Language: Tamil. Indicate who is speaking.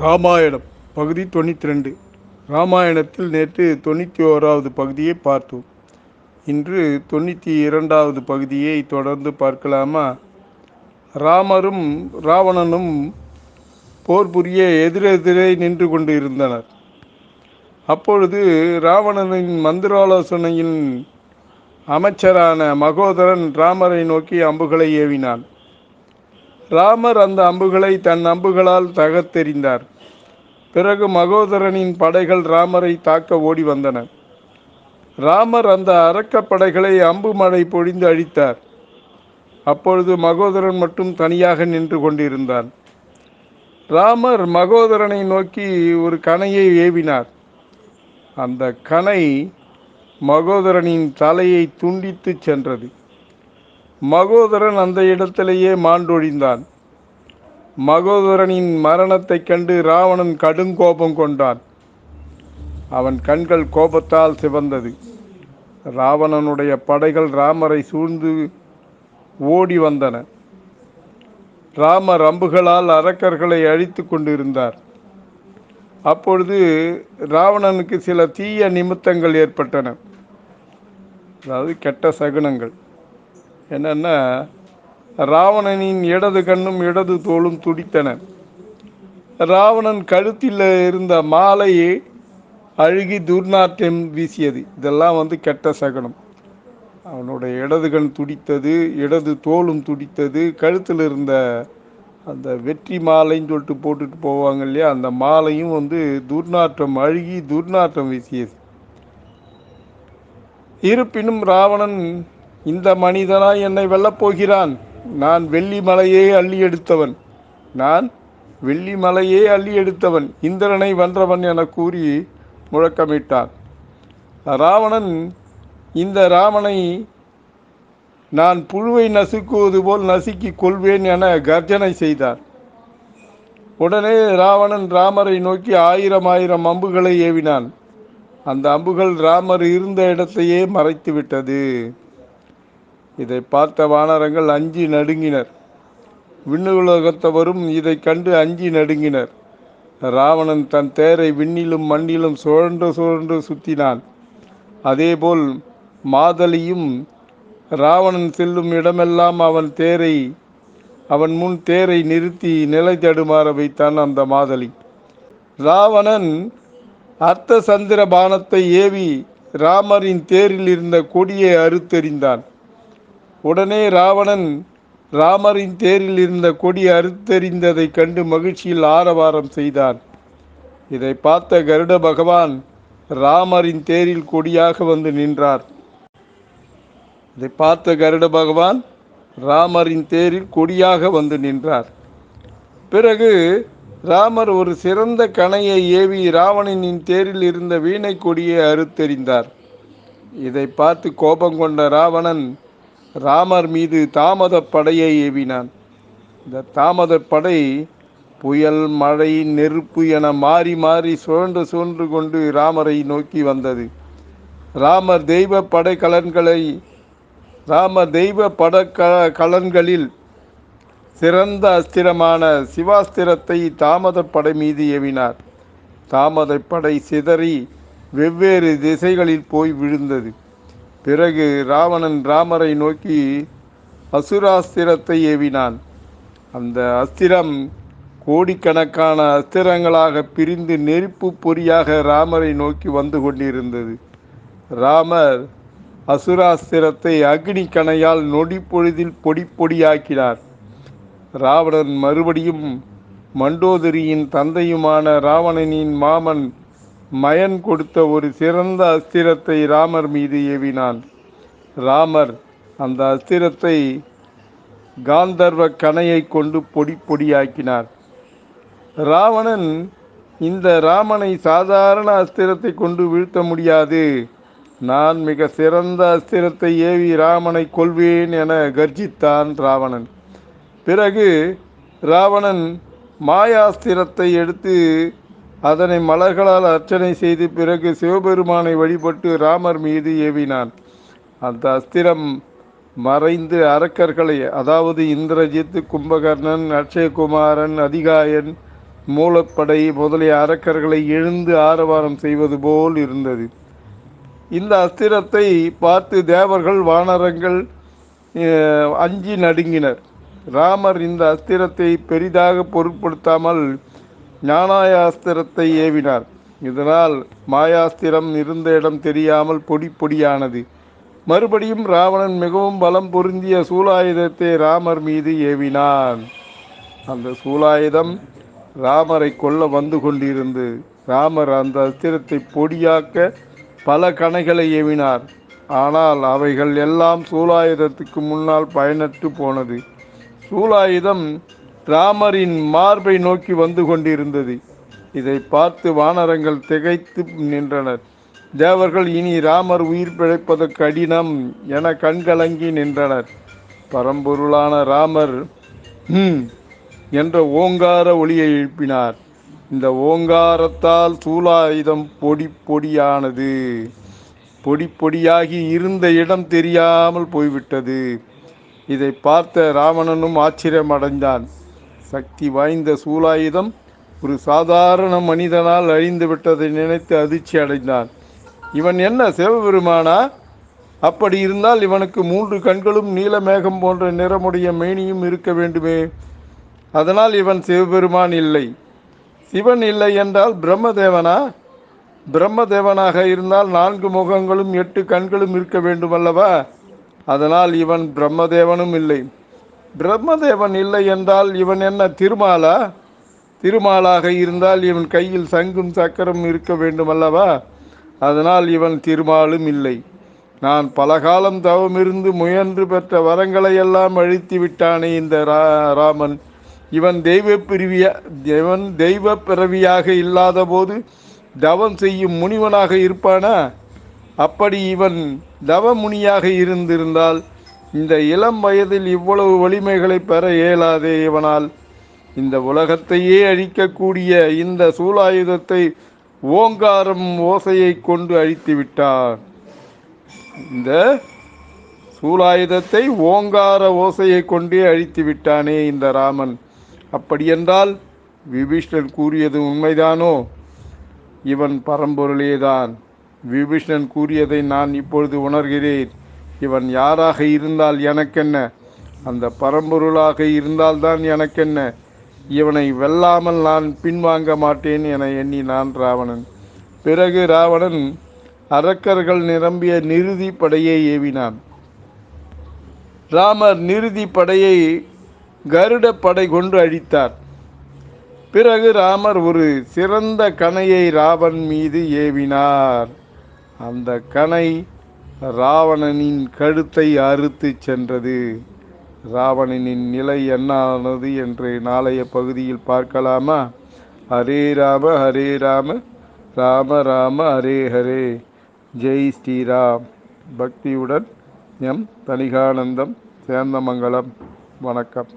Speaker 1: ராமாயணம் பகுதி 92. ராமாயணத்தில் நேற்று 91வது பகுதியை பார்த்தோம். இன்று 92வது பகுதியை தொடர்ந்து பார்க்கலாமா? ராமரும் ராவணனும் போர் புரிய எதிரெதிரே நின்று கொண்டு இருந்தனர். அப்பொழுது ராவணனின் மந்திராலோசனையின் அமைச்சரான மகோதரன் ராமரை நோக்கி அம்புகளை ஏவினான். ராமர் அந்த அம்புகளை தன் அம்புகளால் தகர்த்தெறிந்தார். பிறகு மகோதரனின் படைகள் ராமரை தாக்க ஓடி வந்தன. ராமர் அந்த அரக்கப்படைகளை அம்பு மழை பொழிந்து அழித்தார். அப்பொழுது மகோதரன் மட்டும் தனியாக நின்று கொண்டிருந்தான். ராமர் மகோதரனை நோக்கி ஒரு கணையை ஏவினார். அந்த கணை மகோதரனின் தலையை துண்டித்து சென்றது. மகோதரன் அந்த இடத்திலேயே மாண்டொழிந்தான். மகோதரனின் மரணத்தைக் கண்டு ராவணன் கடுங்கோபம் கொண்டான். அவன் கண்கள் கோபத்தால் சிவந்தது. ராவணனுடைய படைகள் ராமரை சூழ்ந்து ஓடி வந்தன. ராமர் அம்புகளால் அரக்கர்களை அழித்து கொண்டிருந்தார். அப்பொழுது ராவணனுக்கு சில தீய நிமித்தங்கள் ஏற்பட்டன. அதாவது கெட்ட சகுனங்கள். என்னன்னா, ராவணனின் இடது கண்ணும் இடது தோளும் துடித்தன. ராவணன் கழுத்தில் இருந்த மாலை அழுகி துர்நாற்றம் வீசியது. இதெல்லாம் கெட்ட சகுனம். அவனுடைய இடது கண் துடித்தது, இடது தோளும் துடித்தது. கழுத்தில் இருந்த அந்த வெற்றி மாலைன்னு சொல்லிட்டு போட்டுட்டு போவாங்க இல்லையா, அந்த மாலையும் துர்நாற்றம் அழுகி துர்நாற்றம் வீசியது. இருப்பினும் ராவணன், இந்த மனிதனா என்னை வெல்லப் போகிறான்? நான் வெள்ளி மலையே அள்ளி எடுத்தவன், இந்திரனை வென்றவன் என கூறி முழக்கமிட்டான். ராவணன் இந்த ராமனை நான் புழுவை நசுக்குவது போல் நசுக்கி கொள்வேன் என கர்ஜனை செய்தார். உடனே ராவணன் ராமரை நோக்கி 1000 அம்புகளை ஏவினான். அந்த அம்புகள் ராமர் இருந்த இடத்தையே மறைத்து விட்டது. இதை பார்த்த வானரங்கள் அஞ்சி நடுங்கினர். விண்ணுலகத்தவரும் இதை கண்டு அஞ்சி நடுங்கினர். ராவணன் தன் தேரை விண்ணிலும் மண்ணிலும் சுழன்று சுற்றினான். அதேபோல் மாதலியும் ராவணன் செல்லும் இடமெல்லாம் அவன் முன் தேரை நிறுத்தி நிலை தடுமாற வைத்தான். அந்த மாதலி ராவணன் அர்த்த சந்திர பானத்தை ஏவி ராமரின் தேரில் இருந்த கொடியை அறுத்தெறிந்தான். உடனே ராவணன் ராமரின் தேரில் இருந்த கொடி அறுத்தெறிந்ததைக் கண்டு மகிழ்ச்சியில் ஆரவாரம் செய்தான். இதை பார்த்த கருட பகவான் ராமரின் தேரில் கொடியாக வந்து நின்றார். பிறகு ராமர் ஒரு சிறந்த கணையை ஏவி ராவணனின் தேரில் இருந்த வீணை கொடியை அறுத்தெறிந்தார். இதை பார்த்து கோபம் கொண்ட ராவணன் ராமர் மீது தாமத படையை ஏவினான். இந்த தாமத படை புயல், மழை, நெருப்பு என மாறி மாறி சுழன்று கொண்டு ராமரை நோக்கி வந்தது. ராமர் தெய்வ படக்கலன்களில் சிறந்த அஸ்திரமான சிவாஸ்திரத்தை தாமத படை மீது ஏவினார். தாமத படை சிதறி வெவ்வேறு திசைகளில் போய் விழுந்தது. பிறகு ராவணன் ராமரை நோக்கி அசுராஸ்திரத்தை ஏவினான். அந்த அஸ்திரம் கோடிக்கணக்கான அஸ்திரங்களாக பிரிந்து நெருப்பு பொறியாக ராமரை நோக்கி வந்து கொண்டிருந்தது. ராமர் அசுராஸ்திரத்தை அக்னி கணையால் நொடி பொழுதில் பொடியாக்கினார். ராவணன் மறுபடியும் மண்டோதரியின் தந்தையுமான ராவணனின் மாமன் மயன் கொடுத்த ஒரு சிறந்த அஸ்திரத்தை ராமர் மீது ஏவினான். ராமர் அந்த அஸ்திரத்தை காந்தர்வ கணையை கொண்டு பொடியாக்கினார். ராவணன், இந்த ராமனை சாதாரண அஸ்திரத்தை கொண்டு வீழ்த்த முடியாது, நான் மிக சிறந்த அஸ்திரத்தை ஏவி ராமனை கொல்வேன் என கர்ஜித்தான் ராவணன். பிறகு ராவணன் மாயாஸ்திரத்தை எடுத்து அதனை மலர்களால் அர்ச்சனை செய்து பிறகு சிவபெருமானை வழிபட்டு ராமர் மீது ஏவினான். அந்த அஸ்திரம் மறைந்து அரக்கர்களை, அதாவது இந்திரஜித், கும்பகர்ணன், அக்ஷயகுமாரன், அதிகாயன், மூலப்படை முதலிய அரக்கர்களை எழுந்து ஆரவாரம் செய்வது போல் இருந்தது. இந்த அஸ்திரத்தை பார்த்து தேவர்கள் வானரங்கள் அஞ்சி நடுங்கினர். ராமர் இந்த அஸ்திரத்தை பெரிதாக பொருட்படுத்தாமல் ஞானாயாஸ்திரத்தை ஏவினார். இதனால் மாயாஸ்திரம் இருந்த இடம் தெரியாமல் பொடி பொடியானது. மறுபடியும் ராவணன் மிகவும் பலம் பொருந்திய சூலாயுதத்தை ராமர் மீது ஏவினான். அந்த சூலாயுதம் ராமரை கொல்ல வந்து கொண்டிருந்து ராமர் அந்த அஸ்திரத்தை பொடியாக்க பல கணைகளை ஏவினார். ஆனால் அவைகள் எல்லாம் சூலாயுதத்துக்கு முன்னால் பயனற்று போனது. சூலாயுதம் ராமரின் மார்பை நோக்கி வந்து கொண்டிருந்தது. இதை பார்த்து வானரங்கள் திகைத்து நின்றனர். தேவர்கள் இனி ராமர் உயிர் பிழைப்பது கடினம் என கண்கலங்கி நின்றனர். பரம்பொருளான ராமர் என்ற ஓங்கார ஒளியை எழுப்பினார். இந்த ஓங்காரத்தால் சூலாயுதம் பொடி பொடியானது. பொடி பொடியாகி இருந்த இடம் தெரியாமல் போய்விட்டது. இதை பார்த்த ராவணனும் ஆச்சரியமடைந்தான். சக்தி வாய்ந்த சூலாயுதம் ஒரு சாதாரண மனிதனால் அழிந்து விட்டதை நினைத்து அதிர்ச்சி அடைந்தான். இவன் என்ன சிவபெருமானா? அப்படி இருந்தால் இவனுக்கு 3 கண்களும் நீலமேகம் போன்ற நிறமுடைய மேனியும் இருக்க வேண்டுமே. அதனால் இவன் சிவபெருமான் இல்லை. சிவன் இல்லை என்றால் பிரம்மதேவனா? பிரம்மதேவனாக இருந்தால் 4 முகங்களும் 8 கண்களும் இருக்க வேண்டுமல்லவா? அதனால் இவன் பிரம்மதேவனும் இல்லை. பிரம்மதேவன் இல்லை என்றால் இவன் என்ன திருமாலா? திருமாலாக இருந்தால் இவன் கையில் சங்கும் சக்கரம் இருக்க வேண்டுமல்லவா? அதனால் இவன் திருமாலும் இல்லை. நான் பல காலம் தவமிருந்து முயன்று பெற்ற வரங்களை எல்லாம் அழித்து விட்டானே இந்த ராமன். இவன் தெய்வ பிறவியாக இல்லாத போது தவம் செய்யும் முனிவனாக இருப்பானா? அப்படி இவன் தவமுனியாக இருந்திருந்தால் இந்த இளம் வயதில் இவ்வளவு வலிமைகளை பெற இயலாதே இவனால். இந்த உலகத்தையே அழிக்கக்கூடிய இந்த சூலாயுதத்தை ஓங்காரம் ஓசையை கொண்டு அழித்து விட்டான். இந்த சூலாயுதத்தை ஓங்கார ஓசையை கொண்டே அழித்து விட்டானே இந்த ராமன். அப்படியென்றால் விபீஷ்ணன் கூறியது உண்மைதானோ? இவன் பரம்பொருளேதான். விபீஷ்ணன் கூறியதை நான் இப்பொழுது உணர்கிறேன். இவன் யாராக இருந்தால் எனக்கென்ன? அந்த பரம்பொருளாக இருந்தால்தான் எனக்கென்ன? இவனை வெல்லாமல் நான் பின்வாங்க மாட்டேன் என எண்ணினான் ராவணன். பிறகு ராவணன் அரக்கர்கள் நிரம்பிய நிருதி படையை ஏவினான். ராமர் நிருதி படையை கருட படை கொண்டு அழித்தார். பிறகு ராமர் ஒரு சிறந்த கணையை ராவன் மீது ஏவினார். அந்த கணை ராவணனின் கழுத்தை அறுத்து சென்றது. ராவணனின் நிலை என்னானது என்று நாளைய பகுதியில் பார்க்கலாமா? ஹரே ராம ஹரே ராம ராம ராம ஹரே ஹரே. ஜெய் ஸ்ரீராம். பக்தியுடன் எம் தணிகானந்தம், சேந்தமங்கலம். வணக்கம்.